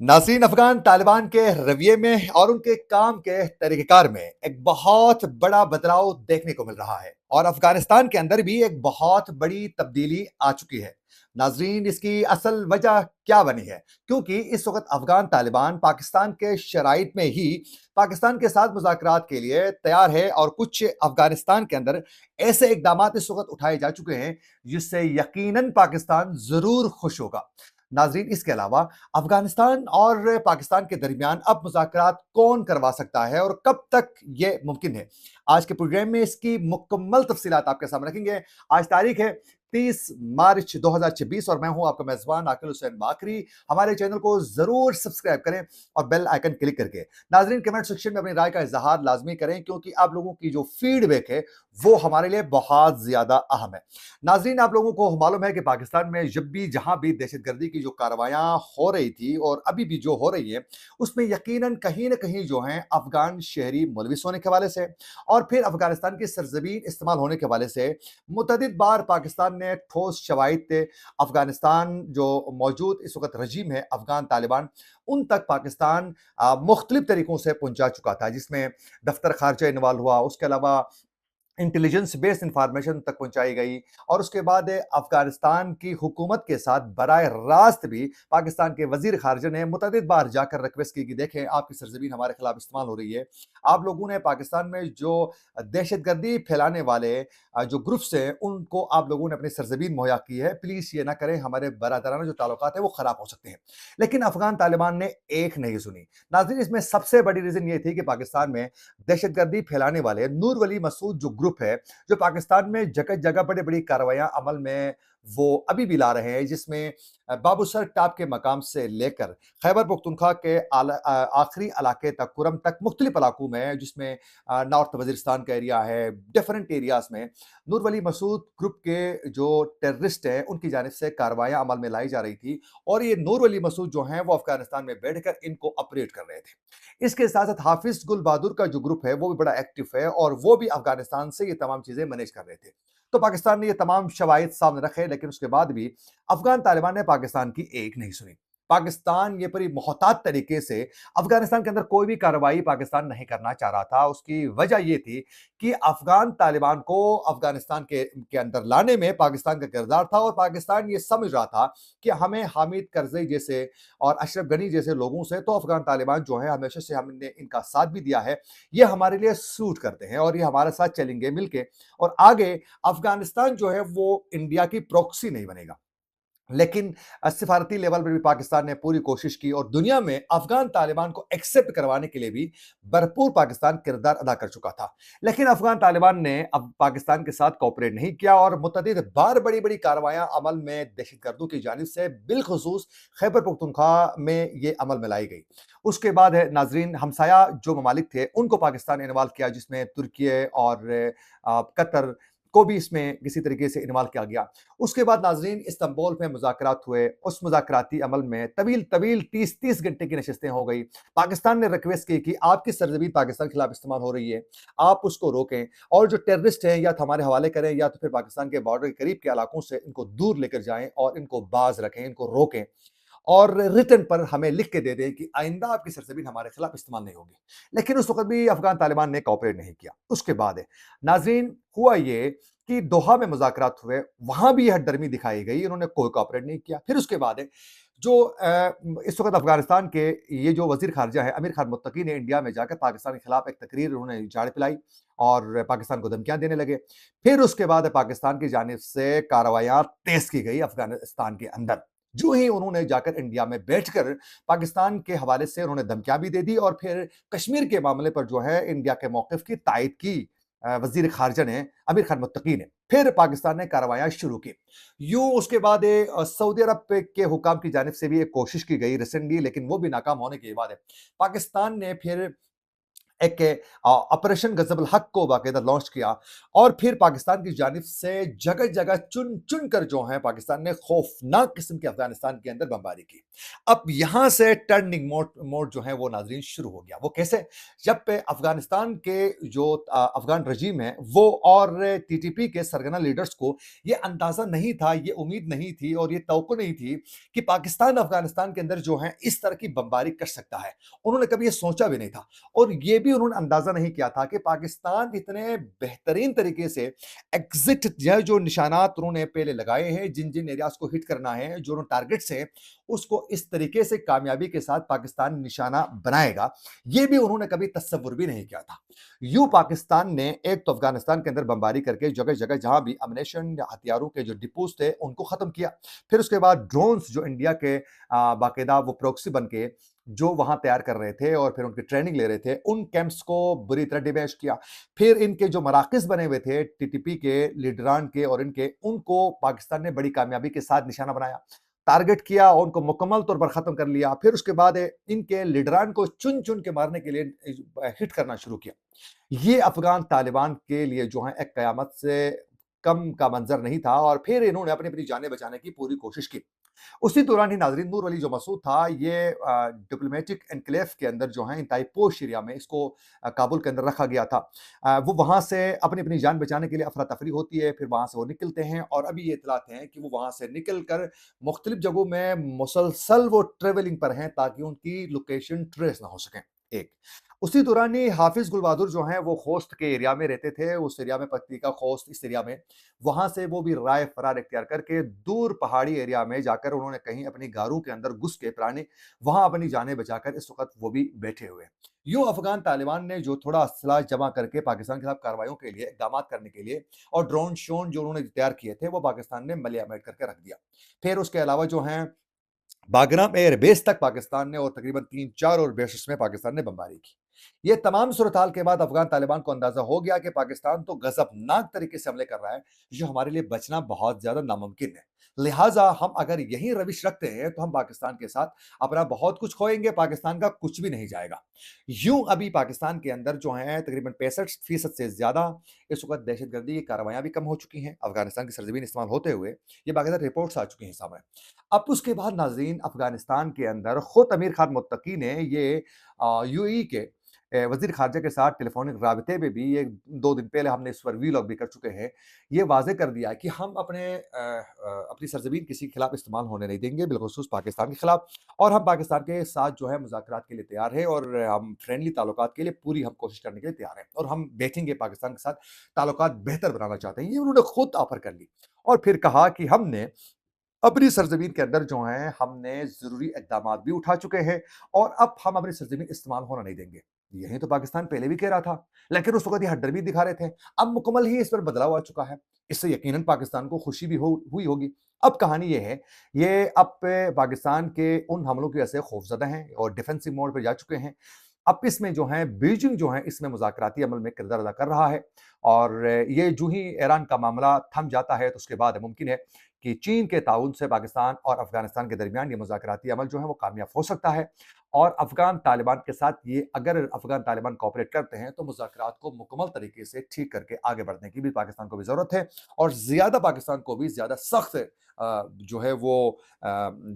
नाज़रीन, अफ़गान तालिबान के रवैये में और उनके काम के तरीक़ेकार में एक बहुत बड़ा बदलाव देखने को मिल रहा है और अफ़गानिस्तान के अंदर भी एक बहुत बड़ी तब्दीली आ चुकी है। नाज़रीन, इसकी असल वजह क्या बनी है? क्योंकि इस वक़्त अफ़गान तालिबान पाकिस्तान के शराइत में ही पाकिस्तान के साथ मुज़ाकरात के लिए तैयार है और कुछ अफ़गानिस्तान के अंदर ऐसे इक़दामात इस वक़्त उठाए जा चुके हैं, जिससे यकीनन पाकिस्तान ज़रूर खुश होगा। नाज़रीन, इसके अलावा अफगानिस्तान और पाकिस्तान के दरमियान अब मुज़ाकरात कौन करवा सकता है और कब तक ये मुमकिन है? आज के प्रोग्राम में इसकी मुकम्मल तफ़सीलात आपके सामने रखेंगे। आज तारीख है 30 मार्च 2026 और मैं हूं आपका मेज़बान आकिल हुसैन बाकरी। हमारे चैनल को ज़रूर सब्सक्राइब करें और बेल आइकन क्लिक करके नाज़रीन कमेंट सेक्शन में अपनी राय का इज़हार लाज़मी करें, क्योंकि आप लोगों की जो फीडबैक है वो हमारे लिए बहुत ज़्यादा अहम है। नाज़रीन, आप लोगों को मालूम है कि पाकिस्तान में जब भी जहां भी दहशतगर्दी की जो कार्रवाइयां हो रही थी और अभी भी जो हो रही है, उसमें यकीनन कहीं ना कहीं जो है अफगान शहरी मुलविस होने के हवाले से और फिर अफगानिस्तान की सरजमीन इस्तेमाल होने के हवाले से मुतअद्दिद बार पाकिस्तान ने ठोस शवाहिद थे। अफगानिस्तान जो मौजूद इस वक्त रजीम है अफगान तालिबान, उन तक पाकिस्तान मुख्तलिफ तरीकों से पहुंचा चुका था, जिसमें दफ्तर खारजा इन्वॉल्व हुआ, उसके अलावा इंटेलिजेंस बेस्ड इंफॉर्मेशन तक पहुंचाई गई और उसके बाद अफगानिस्तान की हुकूमत के साथ बराह रास्त भी पाकिस्तान के वजीर खारजा ने मुतअद्दिद बार जाकर रिक्वेस्ट की कि देखें, आपकी सरजमीन हमारे खिलाफ इस्तेमाल हो रही है। आप लोगों ने पाकिस्तान में जो दहशतगर्दी फैलाने वाले जो ग्रुप्स हैं, उनको आप लोगों ने अपनी सरजमीन मुहैया की है, प्लीज ये ना करें, हमारे बरादराना जो ताल्लुकात है वो खराब हो सकते हैं। लेकिन अफगान तालिबान ने एक नहीं सुनी। नाज़रीन, इसमें सबसे बड़ी रीजन ये थी कि पाकिस्तान में दहशतगर्दी फैलाने वाले नूर वली मसूद जो ग्रुप है, जो पाकिस्तान में जगह जगह बड़ी बड़ी कार्रवाइयां अमल में वो अभी भी ला रहे हैं, जिसमें बाबूसर टाप के मकाम से लेकर खैबर पख्तूनख्वा के आखिरी इलाके तक, कुरम तक, मुख्तलिफ इलाकों में, जिसमें नॉर्थ वजीरिस्तान का एरिया है, डिफरेंट एरियाज में नूर वली मसूद ग्रुप के जो टेररिस्ट हैं उनकी जानिब से कार्रवाइयां अमल में लाई जा रही थी और ये नूर वली मसूद जो हैं वो अफगानिस्तान में बैठकर इनको ऑपरेट कर रहे थे। इसके साथ साथ हाफिज गुल बहादुर का जो ग्रुप है वो भी बड़ा एक्टिव है और वो भी अफगानिस्तान से ये तमाम चीजें मैनेज कर रहे थे। तो पाकिस्तान ने ये तमाम शवाहिद सामने रखे, लेकिन उसके बाद भी अफगान तालिबान ने पाकिस्तान की एक नहीं सुनी। पाकिस्तान ये बड़ी मोहतात तरीके से अफगानिस्तान के अंदर कोई भी कार्रवाई पाकिस्तान नहीं करना चाह रहा था। उसकी वजह ये थी कि अफगान तालिबान को अफगानिस्तान के अंदर लाने में पाकिस्तान का किरदार था और पाकिस्तान ये समझ रहा था कि हमें हामिद करजई जैसे और अशरफ गनी जैसे लोगों से तो अफगान तालिबान जो है हमेशा से हमने इनका साथ भी दिया है, ये हमारे लिए सूट करते हैं और ये हमारे साथ चलेंगे मिलके और आगे अफगानिस्तान जो है वो इंडिया की प्रॉक्सी नहीं बनेगा। लेकिन सिफारती लेवल पर भी पाकिस्तान ने पूरी कोशिश की और दुनिया में अफगान तालिबान को एक्सेप्ट करवाने के लिए भी भरपूर पाकिस्तान किरदार अदा कर चुका था। लेकिन अफगान तालिबान ने अब पाकिस्तान के साथ कोऑपरेट नहीं किया और मुतअद्दिद बार बड़ी बड़ी कार्रवाइयां अमल में दहशतगर्दों की जानिब से बिलखुसूस खैबर पख्तूनख्वा में ये अमल में लाई गई। उसके बाद है नाजरीन, हमसाया जो ममालिक थे उनको पाकिस्तान ने इन्वॉल्व किया, जिसमें तुर्की और कतर को भी इसमें किसी तरीके से इन्वॉल्व किया गया। उसके बाद नाजरीन इस्तांबुल में मुज़ाकरात हुए, उस मुज़ाकराती अमल में तवील तवील 30-30 घंटे की नशिस्तें हो गई। पाकिस्तान ने रिक्वेस्ट की कि आपकी सरजमीन पाकिस्तान के खिलाफ इस्तेमाल हो रही है, आप उसको रोकें और जो टेररिस्ट हैं या तो हमारे हवाले करें या तो फिर पाकिस्तान के बॉर्डर के करीब के इलाकों से इनको दूर लेकर जाएं और इनको बाज रखें, इनको रोकें और रिटर्न पर हमें लिख के दे दें कि आइंदा आपकी सरजमीन हमारे खिलाफ इस्तेमाल नहीं होगी। लेकिन उस वक्त भी अफगान तालिबान ने कोऑपरेट नहीं किया। उसके बाद है नाजरीन, हुआ ये कि दोहा में मुज़ाकरात हुए, वहां भी हठधर्मी दिखाई गई, उन्होंने कोई कोऑपरेट नहीं किया। फिर उसके बाद है जो इस वक्त अफगानिस्तान के ये जो वजीर खारजा है अमीर खान मुत्तकी ने इंडिया में जाकर पाकिस्तान के खिलाफ एक तकरीर उन्होंने झाड़ पिलाई और पाकिस्तान को धमकियां देने लगे। फिर उसके बाद पाकिस्तान की जानिब से कार्रवाइयां तेज की गई अफगानिस्तान के अंदर। जो ही उन्होंने जाकर इंडिया में बैठकर पाकिस्तान के हवाले से उन्होंने धमकियां भी दे दी और फिर कश्मीर के मामले पर जो है इंडिया के मौकिफ की तायद की वजीर खारजा ने अमीर खान मुत्तकी ने। फिर पाकिस्तान ने कार्रवाइयां शुरू की। यूं उसके बाद सऊदी अरब के हुकाम की जानिब से भी एक कोशिश की गई रिसेंटली, लेकिन वो भी नाकाम होने के बाद है पाकिस्तान ने फिर एक ऑपरेशन गजब हक को बाकायदा लॉन्च किया और फिर पाकिस्तान की जानिब से जगह जगह चुन चुन कर जो है पाकिस्तान ने खौफनाक किस्म की अफगानिस्तान के अंदर बमबारी की। अब यहां से टर्निंग मोड मोड जो है वो नाजरीन शुरू हो गया। वो कैसे? जब पे अफगानिस्तान के जो अफगान रजीम है वो और टीटीपी के सरगना लीडर्स को ये अंदाजा नहीं था, ये उम्मीद नहीं थी और ये तवक्को नहीं थी कि पाकिस्तान अफगानिस्तान के अंदर जो है इस तरह की बमबारी कर सकता है। उन्होंने कभी ये सोचा भी नहीं था। और ये भी उन्होंने अंदाजा नहीं किया था कि पाकिस्तान इतने बेहतरीन तरीके से एग्जिट जो निशानात उन्होंने पहले लगाए हैं, जिन जिन एरियाज को हिट करना है, जो टारगेट्स है, उसको इस तरीके से कामयाबी के साथ पाकिस्तान निशाना बनाएगा, ये भी उन्होंने कभी तस्वुर भी नहीं किया था। यूं पाकिस्तान ने एक तो अफगानिस्तान के अंदर बमबारी करके जगह जगह जहां भी अमनेशन या हथियारों के जो डिपोज थे उनको खत्म किया। फिर उसके बाद ड्रोन्स जो इंडिया के बाकायदा वो प्रोक्सी बन के जो वहां तैयार कर रहे थे और फिर उनकी ट्रेनिंग ले रहे थे, उन कैंप्स को बुरी तरह डिमैश किया। फिर इनके जो मराकज़ बने हुए थे टीटीपी के लीडरान के और इनके, उनको पाकिस्तान ने बड़ी कामयाबी के साथ निशाना बनाया, टारगेट किया और उनको मुकम्मल तौर पर खत्म कर लिया। फिर उसके बाद इनके लीडरान को चुन चुन के मारने के लिए हिट करना शुरू किया। ये अफगान तालिबान के लिए जो है एक कयामत से कम का मंजर नहीं था और फिर इन्होंने अपनी अपनी जानें बचाने की पूरी कोशिश की। उसी दौरान ही नाज़रीन, नूर वली जो मसूद था, ये डिप्लोमेटिक एन्क्लेव के अंदर जो है इंतहाई पोश एरिया में इसको काबुल के अंदर रखा गया था। वो वहाँ से अपनी-अपनी जान बचाने के लिए अफ़रा-तफ़री होती है, फिर वहाँ से वो निकलते हैं और अभी ये इत्तलात हैं कि वो वहाँ से निकल कर मुख्तलिफ जगहों में मुसलसल वो ट्रैवलिंग पर हैं ताकि उनकी लोकेशन ट्रेस ना हो सके, एक। उसी दौरान ही हाफ़िज़ गुल बहादुर जो हैं वो खोस्त के एरिया में रहते थे, उस एरिया में पत्रिका खोस्त इस एरिया में, वहाँ से वो भी राह फ़रार इख्तियार करके दूर पहाड़ी एरिया में जाकर उन्होंने कहीं अपनी गारों के अंदर घुस के पुराने वहाँ अपनी जानें बचाकर इस वक़्त वो भी बैठे हुए हैं। यूँ अफ़गान तालिबान ने जो थोड़ा असला जमा करके पाकिस्तान के खिलाफ कार्रवाइयों के लिए इक़दामात करने के लिए और ड्रोन-शोन जो उन्होंने तैयार किए थे, वो पाकिस्तान ने मलियामेट करके रख दिया। फिर उसके अलावा जो हैं बागराम एयरबेस तक पाकिस्तान ने और तकरीबन 3-4 और बेसेस में पाकिस्तान ने बमबारी की। ये तमाम सूरत-हाल के बाद अफ़गान तालिबान को अंदाज़ा हो गया कि पाकिस्तान तो गज़बनाक तरीके से हमले कर रहा है, जो हमारे लिए बचना बहुत ज़्यादा नामुमकिन है। लिहाज़ा हम अगर यही रविश रखते हैं, तो हम पाकिस्तान के साथ अपना बहुत कुछ खोएँगे, पाकिस्तान का कुछ भी नहीं जाएगा। यूँ अभी पाकिस्तान के अंदर जो है तकरीबन 65% से ज़्यादा इस वक़्त दहशतगर्दी की कार्रवाइयाँ भी कम हो चुकी हैं, अफ़गानिस्तान की सरज़मीन इस्तेमाल होते हुए, ये बाकायदा रिपोर्ट्स आ चुकी हैं सामने। अब उसके बाद नाज़रीन, अफ़गानिस्तान के अंदर खुद अमीर खान मुत्तकी ने ये यूएई के वज़ीर ख़ारिजा के साथ टेलीफ़ोनिक राबते में भी, ये 2 दिन पहले हमने इस पर वीलॉग भी कर चुके हैं, ये वाज़ेह कर दिया कि हम अपनी सरज़मीन किसी के खिलाफ़ इस्तेमाल होने नहीं देंगे, बिलख़ुसूस पाकिस्तान के खिलाफ़, और हम पाकिस्तान के साथ जो है मुज़ाकरात के लिए तैयार हैं और हम फ्रेंडली ताल्लुकात के लिए पूरी हम कोशिश करने के लिए तैयार हैं और हम बैठेंगे पाकिस्तान के साथ, ताल्लुकात बेहतर बनाना चाहते हैं। ये उन्होंने खुद ऑफ़र कर ली और फिर कहा कि हमने अपनी सरज़मीन के अंदर जो है हमने ज़रूरी इक़दामात भी उठा चुके हैं और अब हम अपनी सरज़मीन इस्तेमाल होना नहीं देंगे। यही तो पाकिस्तान पहले भी कह रहा था, लेकिन उस वक़्त ये हट्टर भी दिखा रहे थे। अब मुकम्मल ही इस पर बदलाव आ चुका है। इससे यकीनन पाकिस्तान को खुशी भी हो हुई होगी। अब कहानी ये है, ये अब पाकिस्तान के उन हमलों की वजह से खौफ़ज़दा हैं और डिफेंसिव मोड पे जा चुके हैं। अब इसमें जो है बीजिंग जो है इसमें मुज़ाकराती अमल में किरदार अदा कर रहा है और ये जो ही ईरान का मामला थम जाता है, तो उसके बाद मुमकिन है कि चीन के ताउन से पाकिस्तान और अफ़गानिस्तान के दरमियान ये मुज़ाकराती अमल जो है वो कामयाब हो सकता है और अफ़गान तालिबान के साथ ये, अगर अफ़गान तालिबान कोऑपरेट करते हैं, तो मुज़ाकरात को मुकम्मल तरीके से ठीक करके आगे बढ़ने की भी पाकिस्तान को भी ज़रूरत है और ज़्यादा पाकिस्तान को भी ज़्यादा सख्त जो है वो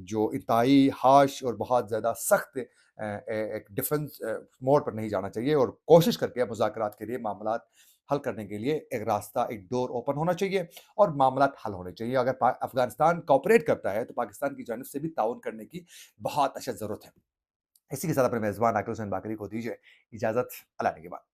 जो इंतहाई हार्श और बहुत ज़्यादा सख्त एक डिफेंस मोड पर नहीं जाना चाहिए और कोशिश करके मुज़ाकरात के लिए मामलात हल करने के लिए एक रास्ता, एक डोर ओपन होना चाहिए और मामलात हल होने चाहिए। अगर अफ़गानिस्तान कोऑपरेट करता है, तो पाकिस्तान की जानिब से भी ताउन करने की बहुत अशद ज़रूरत है। इसी के साथ अपने मेज़बान आकिब हुसैन बाकरी को दीजिए इजाज़त। अल्लाह ने के बाद।